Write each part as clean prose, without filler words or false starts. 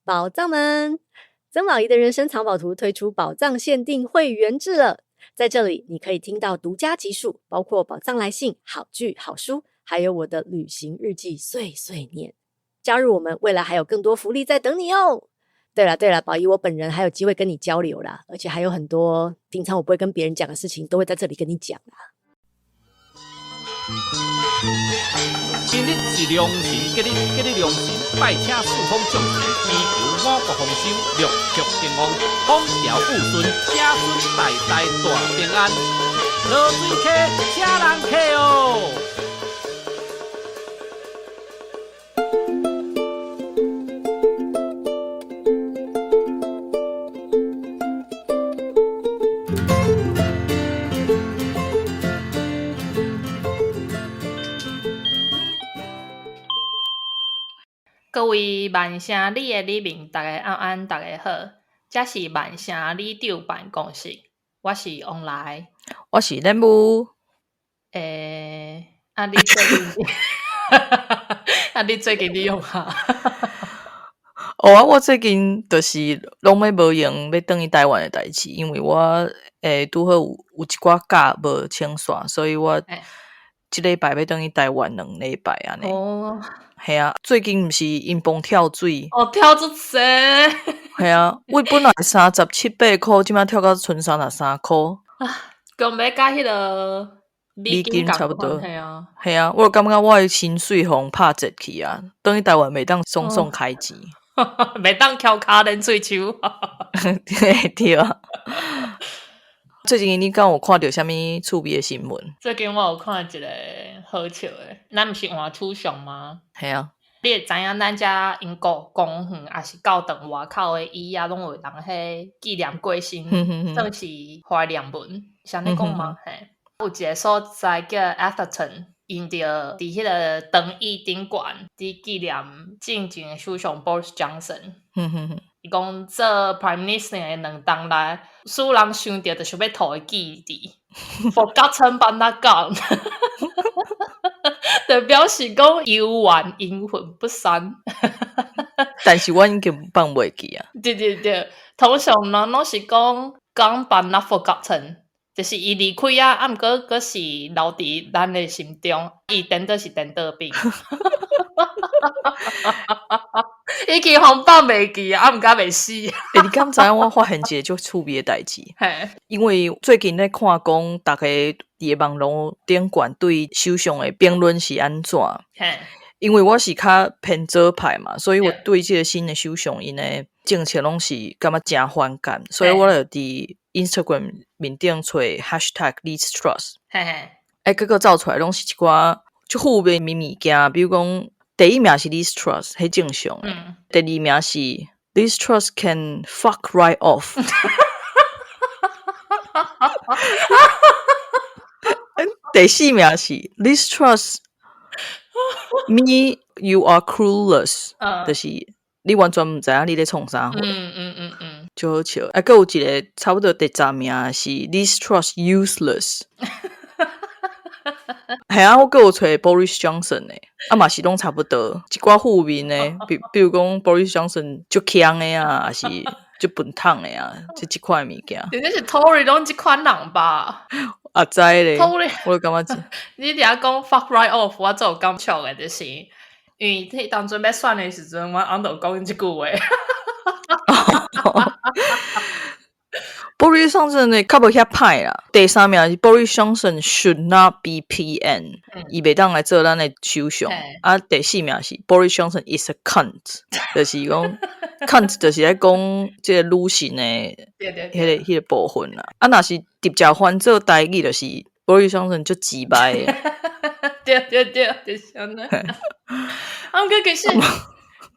宝藏们，曾宝仪的人生藏宝图推出宝藏限定会员制了，在这里你可以听到独家集数，包括宝藏来信、好剧、好书，还有我的旅行日记碎碎念。加入我们，未来还有更多福利在等你哦。对了，宝仪我本人还有机会跟你交流啦，而且还有很多平常我不会跟别人讲的事情，都会在这里跟你讲啦。今日是良辰吉日良辰，拜请四方众神，祈求五国丰收，六畜兴旺，风调雨顺，子孙代代大平安。落水客，请人客哦。各位万城里的里民，大家安，大家好，这是万城里长办公室，我是王来，我是任务。你最近，你最近你用哈？我最近就是拢要无闲要转去台湾的代志，因为我拄好有一寡假无清煞，所以我这礼拜要转去台湾2礼拜安尼。哦，系啊，最近毋是因崩跳水，跳足济。系啊，我本来37、8块，即摆跳到剩33块。讲要甲迄个美金差不多。系啊，我感觉我的薪水互拍折去啊，转去台湾袂当爽爽开钱。袂当翘骹连喙手。对啊。最近你敢有看到啥物趣味的新闻？最近我有看一个好笑的，咱毋是换初上吗？系啊。你会知影咱遮英国公园也是教堂外口的椅啊，拢有人迄纪念过身，算是怀念文，是安尼讲吗？嘿，有一个所在叫 Atherton， 因着伫迄个长椅顶悬，伫纪念进前的首相 Boris Johnson。伊讲做 Prime Minister 的2冬来，使人想到就是要吐的记忆，Forgotten but not gone。就表示讲犹原阴魂不散。但是我已经放袂记啊。对，通常人拢是讲 gone but not forgotten， 就是伊离开啊，毋过佫是留伫咱的心中，伊颠倒是颠倒病。已经互放袂记啊，毋过袂死。你敢知影我发现一个足趣味的代志？因为最近咧看讲，大家伫网络顶悬对首相的评论是安怎？因为我是较偏左派嘛，所以我对这个新的首相因的政策拢是感觉真反感，所以我就伫 Instagram 面顶找 #LizTruss， 结果走出来拢是一寡足负面的物件，比如讲第一名是 LizTruss， 迄正常的。第二名是 LizTruss can fuck right off。第四名是 LizTruss me you are clueless， 就是你完全毋知影你咧创啥货。就好笑。还有一个差不多第10名是 LizTruss useless。系啊，我还有找 Boris Johnson 的，嘛是拢差不多，一寡负面的，比如讲 Boris Johnson 足强的啊，还是足笨桶的啊，这块物件。真的是 Tory 拢这款人吧？啊知咧 ，Tory， 我就感觉你伫遐讲 fuck right off， 我做有感触的，就是因为迄当阵要选的时阵，我翁就讲这句话。Boris Johnson 的较无遐歹啦，第3名是 Boris Johnson should not be PM， 伊袂当来做咱的首相。啊，第4名是 Boris Johnson is a cunt， 就是讲 cunt 就是在讲这个女性的迄个部分啦。啊，若是直接翻做台语，就是 Boris Johnson 就鸡掰的。对，就是安尼。啊，毋过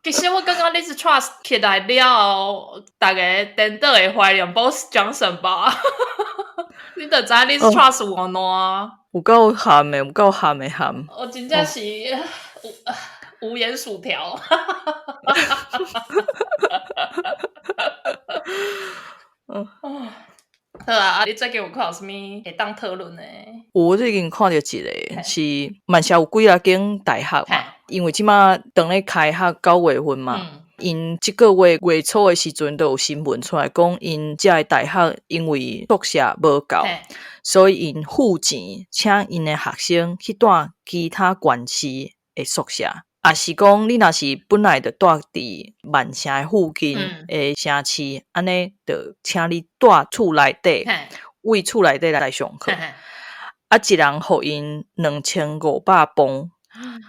其实我感觉LizTruss起来了后，大家颠倒会怀念 Boris Johnson 吧？你就知 LizTruss 有安怎？有够咸的，有够咸的咸。我真正是无盐薯条。好啊，你最近有看有啥物会当讨论的？我最近看到一个是曼社有几啊间大学嘛，因为即马等咧开学9月份嘛，因这个月初的时阵都有新闻出来讲，因这个大学因为宿舍无够，所以因付钱请因的学生去住其他县市的宿舍。也是讲你若是本来就住伫万城的附近的城市，安尼就请你住厝内底，为厝内底来上课。一人互因2500磅，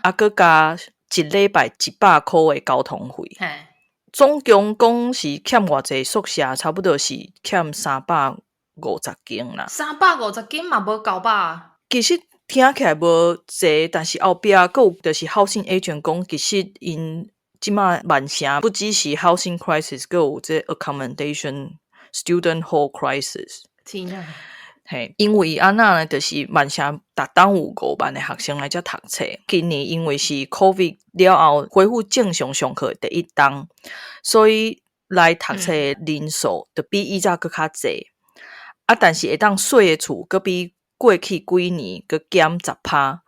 佮加一礼拜100块的交通费。总共讲是欠偌济宿舍，差不多是欠350间啦。350间嘛无900。其实听起来无济，但是后壁佫有就是 housing agent 讲，其实因即马万城不只是 housing crisis， 佫有这 accommodation student hall crisis。天啊！嘿，因为安那呢，就是万城逐档有5万的学生来遮读册。今年因为是 COVID 了后恢复正常上课第一档，所以来读册的人数就比以前佫较济。但是会当睡的厝佫比过去几年佫减10%，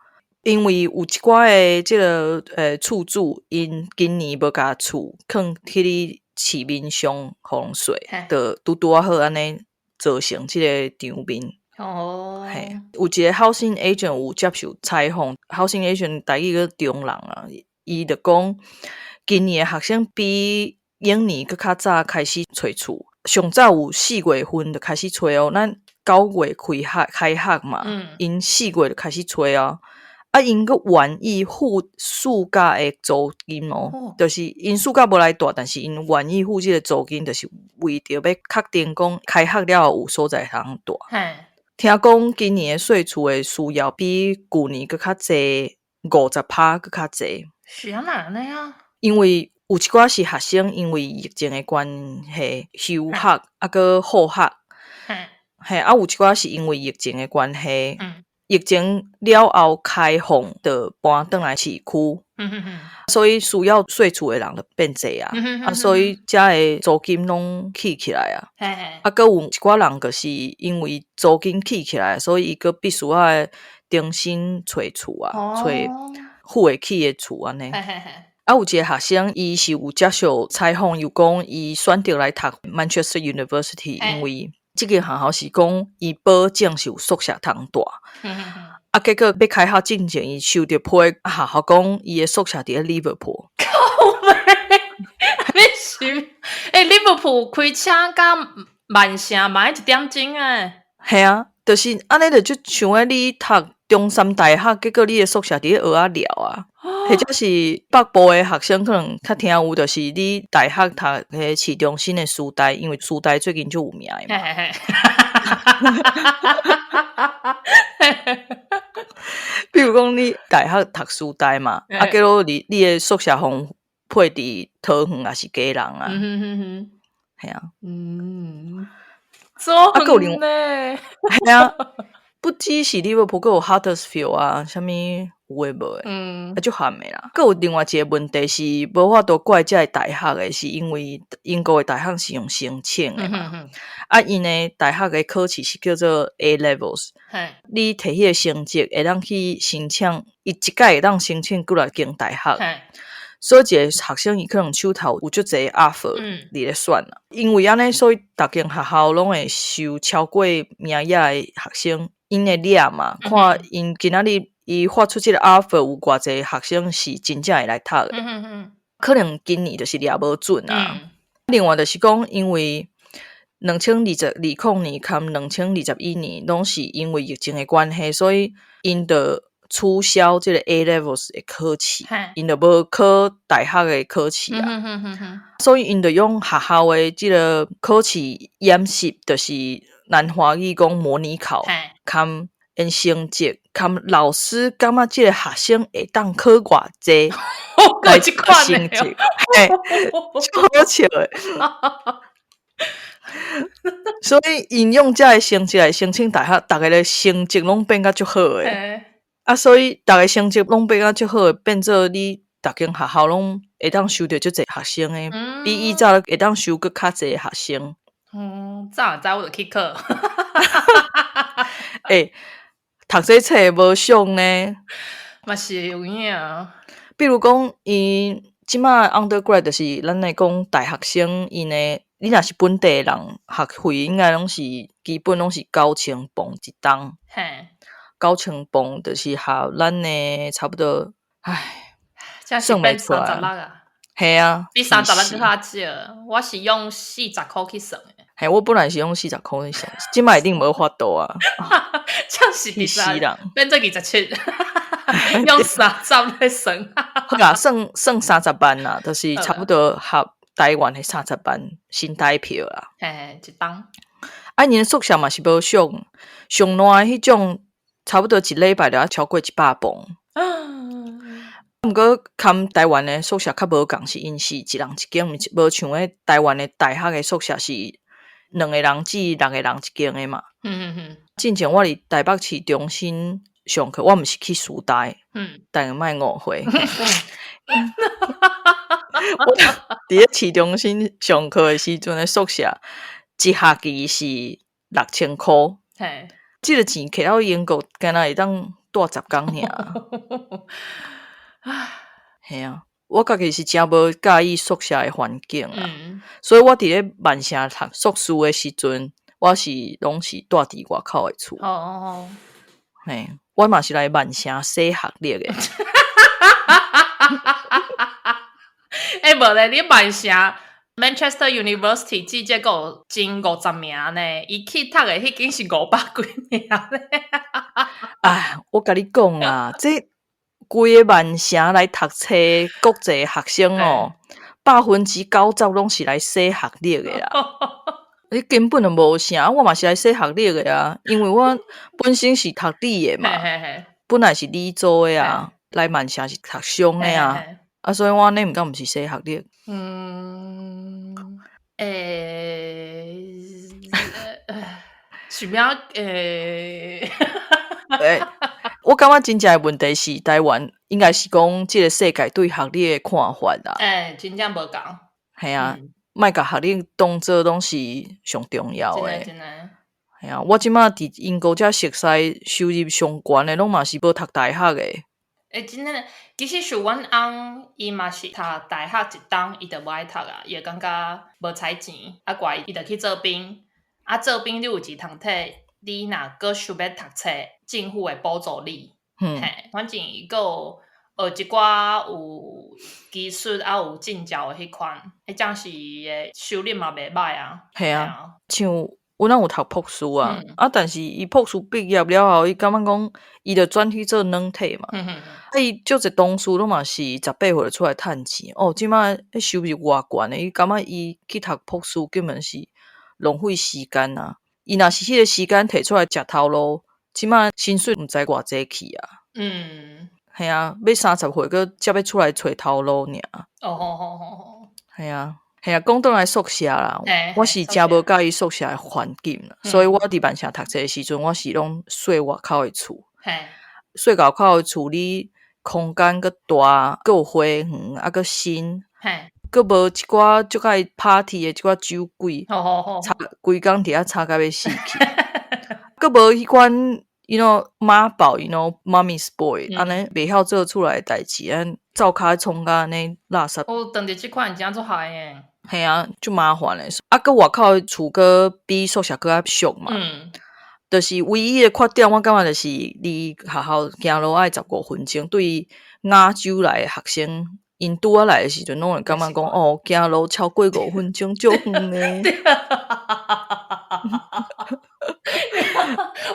因为有一寡的即个厝主因今年无甲厝囥去你市面上互人睡，就拄啊好安尼造成即个场面。嘿，有一个 housing agent 有接受采访 ，housing agent 台语叫中人啊，伊就讲今年的学生比永年佫较早开始找厝，上早有4月份就开始找哦，咱9月开学嘛，因4月就开始找哦。因佫愿意付暑假的租金哦，就是因暑假无来住，但是因愿意付即个租金，就是为着要确定讲开学了后有所在通住。听讲今年的税厝的需要比旧年佫较济，50%佫较济。是安那啊？因为有一寡是学生因为疫情的关系休学，佮复学。嘿，有一寡是因为疫情的关系。疫情了后开放，就搬转来市区，所以需要税厝的人就变济啊，所以遮的租金拢起来啊。佮有一寡人就是因为租金起来，所以伊佫必须要重新找厝啊，找付会起的厝安尼。有一个学生，伊是有接受采访，又讲伊选择来读 Manchester University， 因为这个学校是讲伊保证是有宿舍通住。结果要开学之前，伊收到批学校讲伊的宿舍伫咧 Liverpool。你是Liverpool 开车甲万城嘛1点钟诶。系啊，就是安尼就像诶你读中山大学，结果你的宿舍伫咧蚵仔寮啊。或者是北部的学生可能较听有，就是你大学读迄市中心的师大，因为师大最近就有名的嘛。比如讲你大学读师大嘛，结果你的宿舍互配伫桃园也是家人啊。系啊。做远呢。系啊，不只是利物浦，佫有 Huddersfield 啊，啥物有诶无诶，就含诶啦。佫有另外一个问题是，无法度怪这个大学诶，是因为英国诶大学是用申请诶嘛。因诶大学诶考试是叫做 A Levels， 你摕迄个成绩会当去申请，伊一届会当申请过来间大学。所以一个学生伊可能手头有足侪 offer 伫咧选啦，因为安尼，所以逐间学校拢会收超过名额诶学生，因会掠嘛，看因今仔日伊发出即个 offer 有偌侪学生是真正会来读诶。可能今年就是掠无准啊。另外就是讲，因为2020年和2021年拢是因为疫情诶关系，所以因的取消这个 A Levels 的考试，因就无考大学的考试啊。所以因就用学校的这个考试演习，就是咱华语讲模拟考，看因成绩，看老师感觉这个学生会当考偌济来成绩，超好笑的。所以因用这个成绩来申请大学，大家的成绩拢变甲足好诶。所以大家成绩拢变甲足好，变做你逐间学校拢会当收到足侪学生诶，比以前会当收佫较侪学生。早我就去考。读这册无俗呢，嘛是有影。比如讲，因即马 undergrad 就是咱来讲大学生因诶，你若是本地人，学费应该拢是基本拢是9000磅一档。嘿，9000磅就是合咱诶差不多，算袂出来。36啊，系啊，比36较少。我是用40块去算诶。嘿，我本来是用40块去算，即摆一定无法度啊。这样是20人，变做27，用30来算。好啦，算30万啦，就是差不多合台湾的30万新台票啦。嘿，一档。啊，因宿舍嘛是无上烂迄种，差不多一礼拜就要超过100磅。毋过，含台湾的宿舍较无共，是因是一人一间，无像迄台湾的大学的宿舍是2个人至6个人一间的嘛。之前我伫台北市中心上课，我毋是去师大，大家莫误会。我伫咧市中心上课的时阵的宿舍，一学期是6000块。这个钱摕到英国，敢若会当住10天尔。系啊，我家己是真无介意宿舍的环境啦，所以我伫咧万城读硕士的时阵，我是拢是住伫外口的厝。嘿，我嘛是来万城洗学历的。无咧，你万城 Manchester University 至少有前50名呢，伊去读的迄间是500几名咧。我甲你讲啊，这规个万城来读册国际学生哦，90%拢是来洗学历的啦。你根本就无啥，我嘛是来洗学历的啊，因为我本身是读理的嘛，本来是理组的啊，来万城是读商的啊，所以我那毋敢毋是洗学历。想要我感觉真正的问题是台湾应该是讲这个世界对学历的看法啦。真正无共。系啊，莫甲学历当做拢是上重要的。真的。系啊，我即马伫英国遮熟悉收入上悬的，拢嘛是无读大学的。真的，其实是阮翁伊嘛是读大学一档，伊就无爱读啊，伊会感觉无采钱，怪伊就去做兵。做兵你有钱通摕，你若搁想要读册，政府会补助你。反正伊搁有学一寡有技术有证照的迄款，迄种是伊的收入嘛袂歹啊。系啊，像阮有读博士啊，但是伊博士毕业了后，伊感觉讲伊就转去做软体嘛。伊足侪同事拢嘛是18岁就出来趁钱。即摆收入偌悬的，伊感觉伊去读博士根本是浪费时间啊！伊若是迄个时间摕出来食头路，即摆薪水毋知偌济去啊。系啊，要30岁个才要出来找头路尔。系啊，讲倒来宿舍啦，我是真无介意宿舍的环境啦，所以我伫万城读册的时阵，我是拢睡外口的厝。睡外口的厝，你空间佫大，佫有花园，佫新。佫无一寡足介 party 的一寡酒鬼，规工伫遐吵甲要死去。佫无迄款 ，you know 妈宝 ，you know mommy's boy，安尼袂晓做出来的代志，灶骹冲甲安尼垃圾。当着即款真做害诶。系啊，就麻烦诶。佫外口的厝佫比宿舍佫较俗嘛。就是唯一的缺点，我感觉就是离学校行路爱15分钟。对于亚洲来的学生。因拄仔来的时阵，拢会感觉讲行路超过5分钟就远嘞。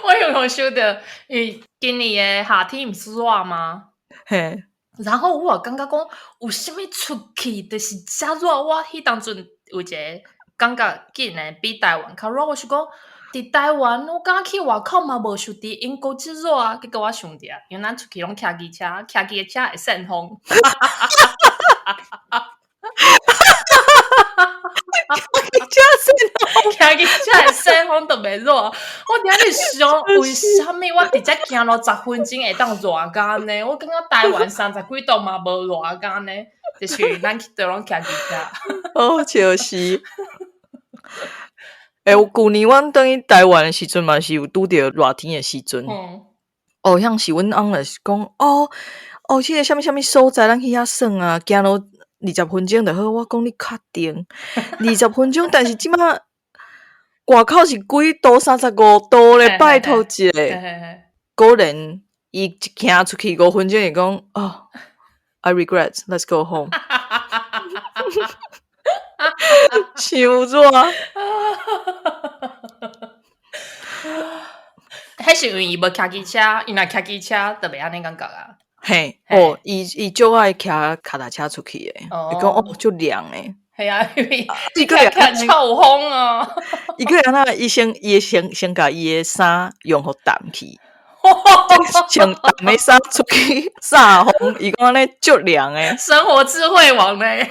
我有想到，今年的夏天毋是热吗？嘿。然后我感觉讲，有啥物出去就是遮热。我迄当阵有一个感觉紧的比台湾较热。我想讲，伫台湾我感觉去外口嘛无像伫英国遮热啊。结果我想着，因为咱出去拢骑机车，骑机车会扇风。骑机车会扇风都袂热。我伫遐咧想，为虾米我直接行路10分钟会当热干呢？我感觉台湾30几度嘛无热干呢，就是咱去倒拢骑机车。笑死！旧年阮等于台湾的时阵嘛是有拄着热天的时阵。像是阮翁就是讲，迄个啥物所在，咱去遐耍啊，行路20分钟就好，我讲你确定20分钟，但是即马外口是几度35度咧，拜托一下。果然伊一行出去5分钟就讲I regret, let's go home 伤热迄是因为伊无骑机车，伊若骑机车就袂安尼感觉啊。嘿，伊就爱骑脚踏车出去诶，伊讲就凉诶。系啊，因为伊个看超有风啊。伊个安那伊先甲伊诶衫用互澹去，穿澹诶衫出去撒风，伊讲安尼足凉诶。生活智慧王咧，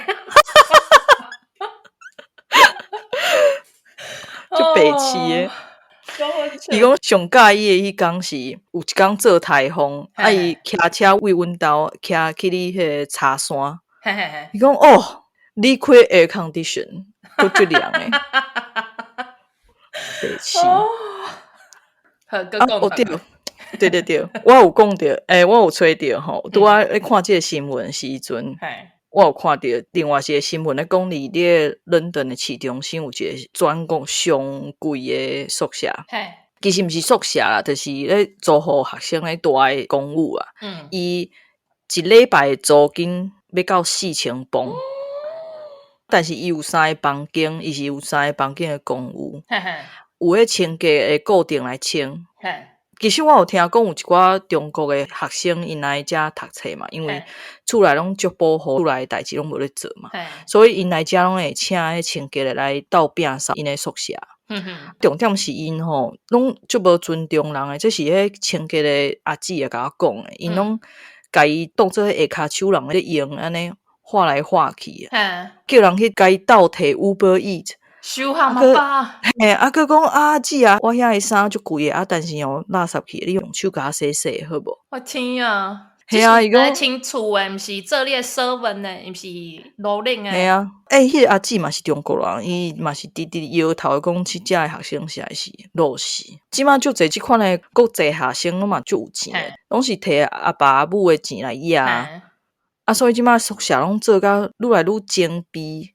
就北市诶。伊讲上介意诶迄工是有一工做台风，伊骑车为阮兜骑去你迄个茶山，伊讲你开 air condition 都足凉诶，北市。对，我有讲着，我有找着吼，拄仔咧看即个新闻时阵。我有看到另外一个新闻咧，讲伫咧伦敦的市中心有一个全国上贵的宿舍，其实毋是宿舍啦，就是咧租互学生咧住的公寓啊。伊一礼拜的租金要到4000磅，但是伊有3个房间，伊是有3个房间的公寓，有迄清洁会固定来清。其实我有听讲有一寡中国的学生因来遮读册嘛，因为厝内拢足保护，厝内的代志拢无咧做嘛，所以因来遮拢会请迄清洁的来斗摒扫因的宿舍。重点是因吼，拢足无尊重人诶，这是迄清洁的阿姊会甲我讲诶，因拢甲伊当做下骹手人咧用安尼画来画去，叫人去甲伊斗摕 Uber Eat。收下嘛吧，佮讲姊啊，我遐的衫足贵啊，但是垃圾去，你用手甲洗洗好无？我天啊！系啊，伊讲清厝诶，毋是做你诶servant诶，毋是奴隶诶。系啊，迄个阿姊嘛是中国人，伊嘛是直摇头讲，即遮诶学生实在是弱死。即马足侪即款诶国际学生拢嘛足有钱，拢是摕阿爸阿母诶钱来养。所以即马宿舍拢做甲愈来愈精逼，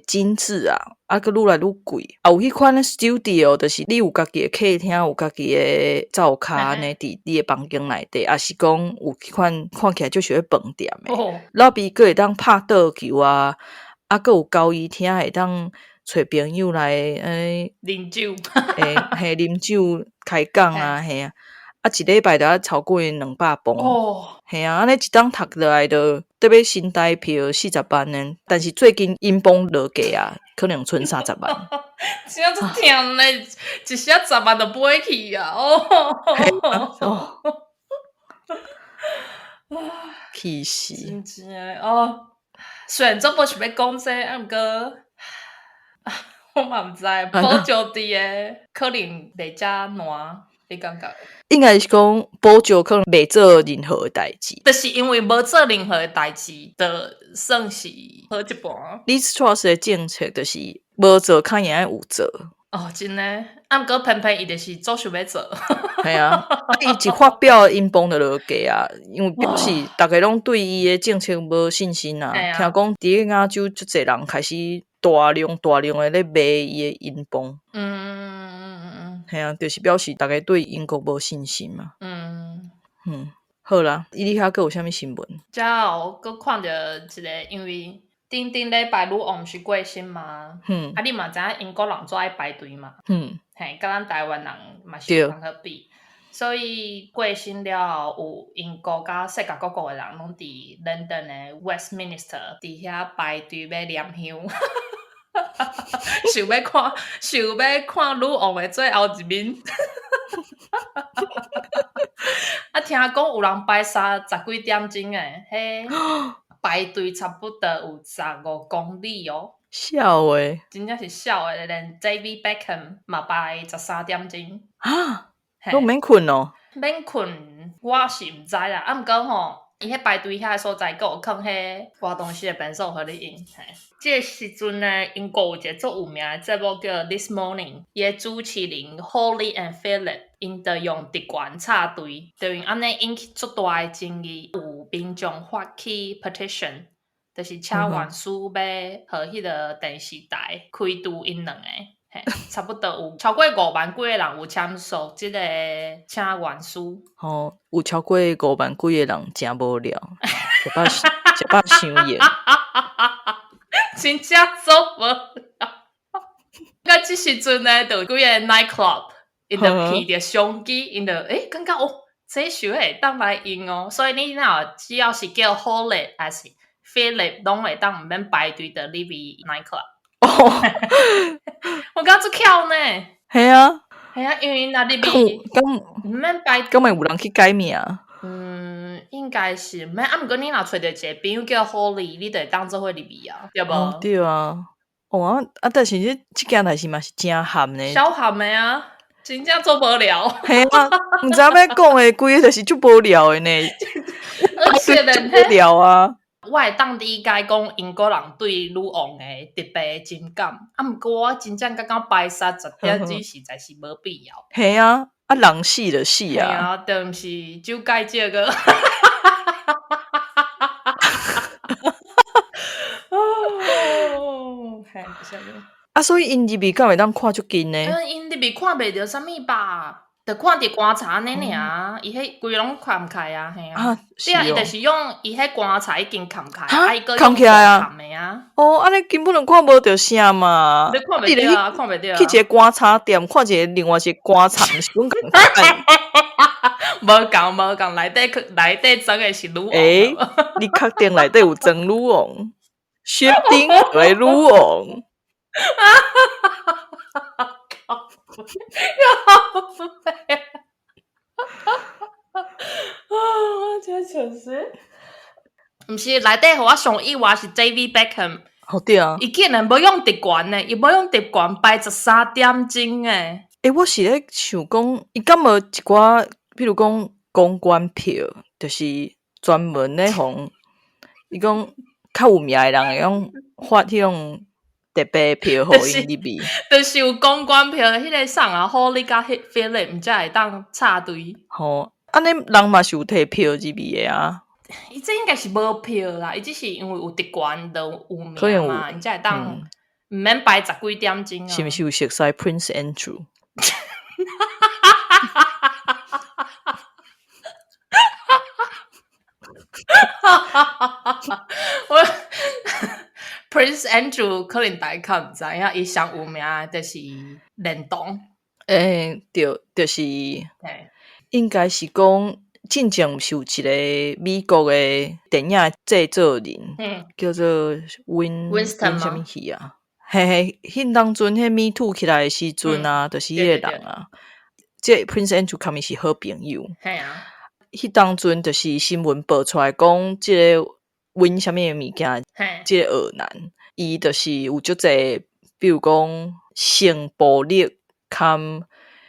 精致啊，佮愈来愈贵。有迄款 studio， 就是你有家己的客厅，有家己的灶骹安尼伫你的房间内底，也是讲有迄款看起来就像饭店的。老毕佫会当拍桌球啊，佫有交谊厅会当找朋友来啉酒，啉酒开讲啊，系啊。一礼拜就要超过200磅，系啊，安尼一档读落来就得要新台票40万呢。但是最近英镑落价啊，可能剩30万。真啊足甜嘞，一下10万就买去啊！气死！真诶虽然做无想要讲这，毋过我嘛毋知，保酒伫诶可能袂遮烂，你感觉？应该是讲保酒可能袂做任何的代志，就是因为无做任何的代志，就算是好一半。Liz Truss 的政策就是无做，看也爱有做。真诶，毋过偏偏伊就是做想要做。系啊，伊一发表英镑就落价啊，因为表示大家拢对伊的政策无信心啊。听讲伫亚洲足侪人开始大量的咧卖伊的英镑。系啊，就是表示大家对英国无信心嘛。好啦，你遐佫有啥物新闻？遮佫看到一个，因为顶礼拜女王毋是过身嘛，你嘛知影英国人做爱排队嘛，甲咱台湾人嘛是有通好比，所以过身了后，有英国甲世界各国的人拢伫伦敦的 Westminster 伫遐排队要念香。想要看女王的最后一面。听讲有人排10几点钟诶，排队差不多有15公里哦。笑诶，真正是笑诶，连 David Beckham 嘛排13点钟啊，都免困哦。免困，我是毋知啦。毋过吼，伊迄排队遐所在，佫有放迄活动室的变数互你用。这时阵呢，英国有一个足有名的节目叫 This Morning， 伊的主持人 Holly and Philip， 因就用直管插队，就用安尼引起足大的争议，有民众发起 petition，就是请元书要和迄个电视台开除因两个。差不多有超过5万几个人有签署这个请愿书。有超过5万几个人真无聊，一百想演。真正做无聊。我这时阵呢，就有几个 night club， 因就闻着相机，因就感觉这首会当来用哦。所以你若只要是叫 Holly 还是 Philip， 拢会当唔免排队的 live night club。我感觉足巧呢。系啊，因为那里边唔免排队，咁咪有人去改名？应该是唔免。不过你若找到一个朋友叫 Holly， 你就会当做会入去啊，对无？对啊。但是这件代志嘛是真咸呢，小咸的啊，真正做无聊。系啊，唔知要讲的规个就是足无聊的呢，而且呢，无聊啊。我会当理解讲英国人对女王的特别情感，不过我真正感觉白杀10点钟实在是无必要。系啊，人死就死啊。系啊，但是就该这个。所以因入面敢会当看足紧呢？因入面看袂着啥物吧？就看伫观察呢尔，伊迄规拢看唔开啊，嘿啊！对啊，伊就是用伊迄观察已经看唔开，看起来啊，看的啊。安尼根本就看无着啥嘛。你看袂着啊，看袂着啊。去一个观察店，看一个另外一个观察，毋是讲共款。无共，内底装的是女王。你确定内底有装女王？确定为女王？我真笑死！毋是内底互我上意外是 David Beckham。对啊，伊竟然无用特权呢，伊无用特权排13点钟诶。我是咧想讲，伊敢无一寡，比如讲公关票，就是专门咧互伊讲较有名诶人会用发迄种特别票互因入面，就是有公关票迄个送啊，好你甲迄 Philip 毋才会当插队。安尼人嘛是有摕票入面诶啊。伊这应该是无票啦，伊只是因为有特权就有名嘛，伊才会当毋免排10几点钟啊。是毋是有熟悉 Prince Andrew？我 Prince Andrew 可能大家毋知影，伊上有名就是联动。对，就是应该是讲。真正是有一个美国的电影制作人，叫做 Winston 什么戏啊？迄当阵迄 Me Too 起来的时阵啊，就是迄个人啊。这 Prince Andrew 他们是好朋友。系啊，迄当阵就是新闻报出来讲，这个 Win 什么物件，这个恶男，伊就是有足侪，比如讲性暴力，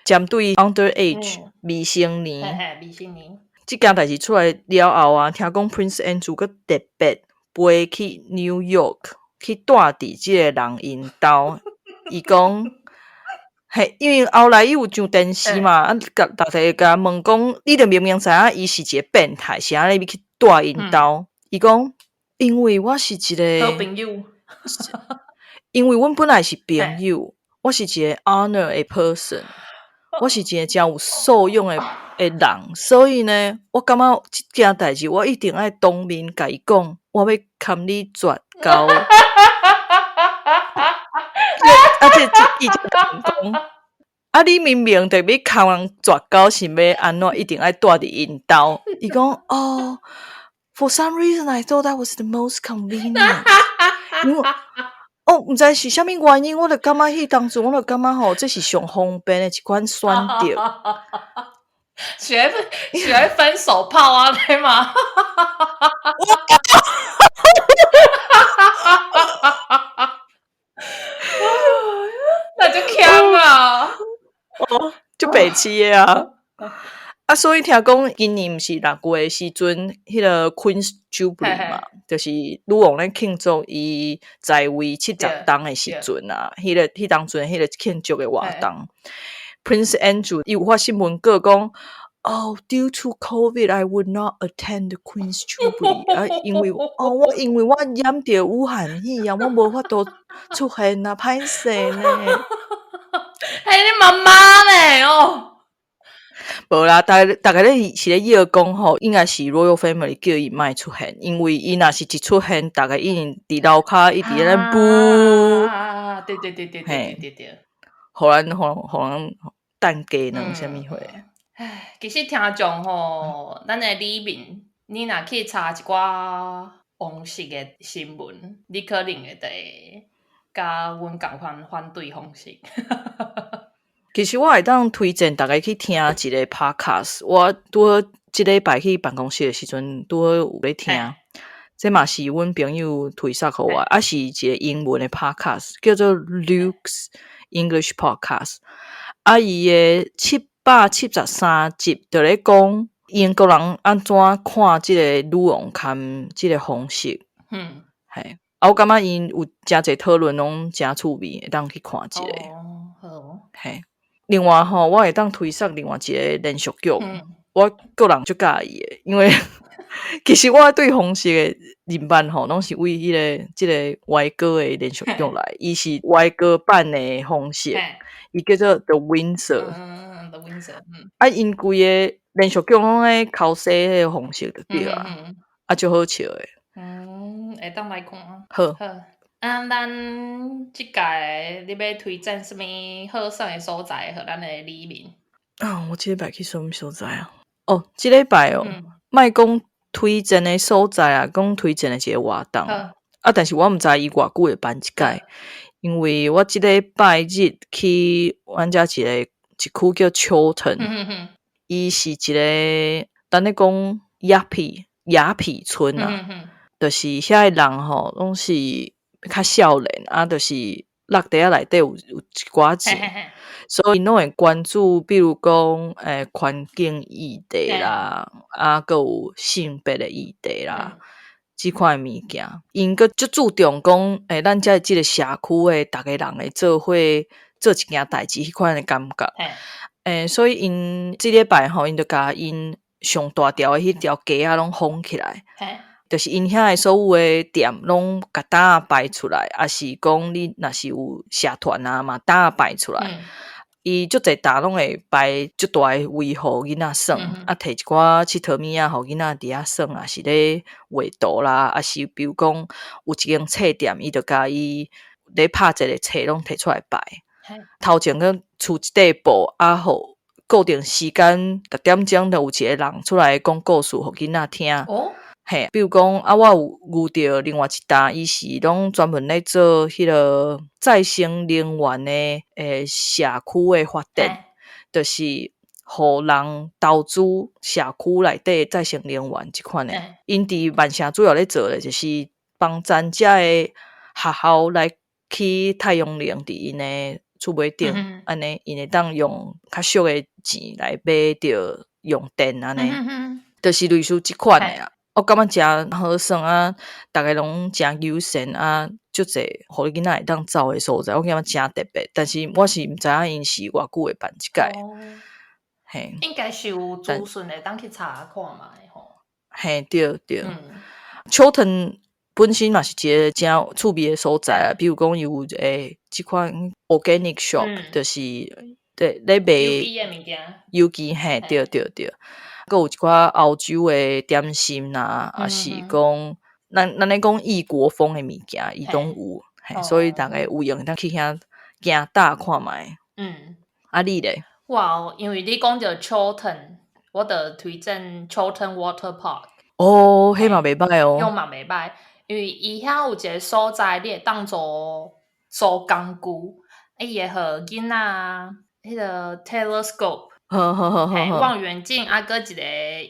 针对 underage 未成年。未成年。这件代志出来了后啊，听讲 Prince Andrew 佮特别飞去 New York 去住伫即个人因兜，伊讲，因为后来伊有上电视嘛，大家甲问讲，你著明明知影伊是一个变态，是安尼去住因兜，伊讲，因为我是一个好朋友，因为阮本来是朋友，我是一个 honor a person， 我是一个真有素养的人，所以呢，我感觉这件代志，我一定要当面甲伊讲，我要砍你绝交。伊就讲，你明明就要砍人绝交，是要安怎？一定要住伫因兜。伊讲for some reason I thought that was the most convenient 毋知是啥物原因，我就感觉迄当阵，我就感觉这是上方便的一款选择。喜欢分手炮啊，对吗？那就强啊！就白痴的啊！所以听讲今年毋是6月的时阵，迄个 Queen's Jubilee 嘛，就是女王咧庆祝伊在位70冬的时阵啊，迄当阵迄个庆祝的活动。Prince Andrew 伊有发新闻稿讲， Oh, due to COVID, I would not attend the Queen's Jubilee. 因为我染着武汉肺啊，我无法度出现啊，歹势呢。嘿，你妈妈呢？哦，无啦，大概咧是咧要讲吼，应该是 Royal Family 叫伊莫出现，因为伊若是一出现，大概已经伫楼骹一直咧不。对，互人等价两啥物货。唉，其实听众吼，咱的里面，你若去查一寡王室的新闻，你可能会得甲阮共款反对方式。其实我会当推荐大家去听一个 podcast， 我拄即礼拜去办公室的时阵，拄有咧听。这嘛是阮朋友推送互我，是一个英文的 podcast， 叫做 Luke's English Podcast。伊的773集就咧讲英国人安怎看即个女王看即个方式。嘿，我感觉因有诚侪讨论拢诚趣味，会当去看一个。好。嘿，另外吼，我会当推送另外一个连续剧，我个人就介意的，因为其实我对方式的认办吼，拢是为即个外国的连续剧来，伊是外国版的方式，伊叫做 The Windsor。The Windsor。因规个连续剧拢咧考西迄个方式就对啊，就好笑的。会当来看。好。咱即届你要推荐什么好耍的所在互咱的里面？我即礼拜去什么所在啊？即礼拜莫讲推荐的所在啊，讲推荐的一个活动。但是我毋知伊偌久会办一届，因为我即礼拜日去阮遮一区叫 Chiltern，伊是一个咱咧讲雅痞村啊，就是遐个人吼，拢是较少年就是落地仔内底有一寡钱，所以拢会关注，比如讲环境议题啦，还有性别的议题啦，即款物件，因个就注重讲咱遮即个社区的逐个人会做伙做一件代志，迄款的感觉。所以因即礼拜吼，因就甲因上大条的迄条街拢封起来。就是因遐的所有的店拢甲单摆出来，也是讲你若是有社团啊嘛，单摆出来。伊足侪单拢会摆足大的位互囡仔耍，摕一寡佚佗物仔互囡仔伫遐耍，也是咧画图啦，也是比如讲有一间册店，伊就甲伊咧拍一个册拢摕出来摆。头前个出一块布，互固定时间6点钟就有一个人出来讲故事互囡仔听。比如讲我有遇到另外一单，伊是拢专门咧做迄个再生能源的社区的发展，就是互人投资社区内底再生能源即款的。因伫万城主要咧做的就是帮咱遮的学校来起太阳能伫因的厝尾顶，安尼因会当用较俗的钱来买着用电安尼，就是类似即款的啊。我感觉诚好耍啊，逐个拢诚友善啊，足侪互囡仔会当走的所在，我感觉诚特别。但是我是毋知影因是偌久会办一届。嘿，应该是有资讯的，当去查看嘛吼。嘿，对。Chiltern 本身嘛是一个诚趣味的所在啊，比如讲有即款 organic shop， 就是对咧卖有机嘿，对。还有一寡欧洲的点心啦，也是讲咱咧讲异国风的物件，伊拢有，所以大家有闲当去遐行搭看卖。你咧？哇，因为你讲到 Chiltern， 我就推荐 Chiltern Water Park。迄嘛袂歹哦。迄嘛袂歹，因为伊遐有一个所在，你会当做工具，伊会互囡仔迄个 telescope。望远镜搁一个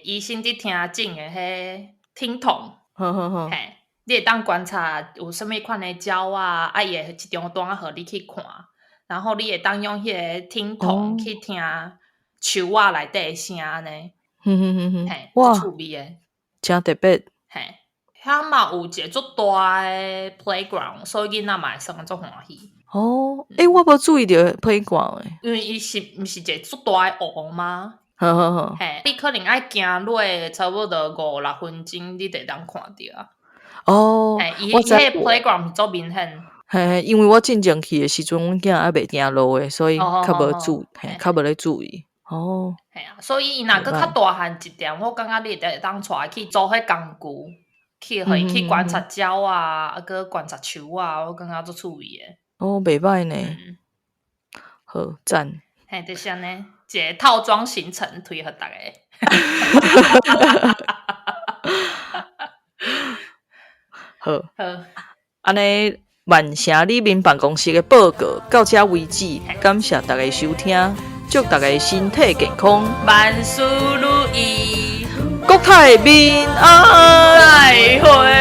医生伫听诊的迄听筒，你会当观察有啥物款的鸟啊，伊会一张单互你去看，然后你会当用迄个听筒去听树仔内底的声呢。哇，趣味的，真特别。遐嘛有一个足大的 playground， 所以囡仔嘛会耍足欢喜。我无注意到 playground 因为伊是毋是一个足大的湖吗？好好好，嘿，你可能爱行落差不多5-6分钟，你就当看到啊。哦，伊迄 playground 做明显。嘿，因为我进前去的时阵，阮囝还袂行路诶，所以较无咧注意。哦，系啊，所以伊若个较大汉一点，我感觉你会当带去做迄工具，去观察鸟啊，个观察树啊，我感觉做趣味诶。哦，袂歹呢。好赞。嘿，就是安尼，一个套装行程推互大家。好，安尼万城里面办公室的报告到这为止，感谢大家收听，祝大家身体健康，万事如意，国泰民安，再会。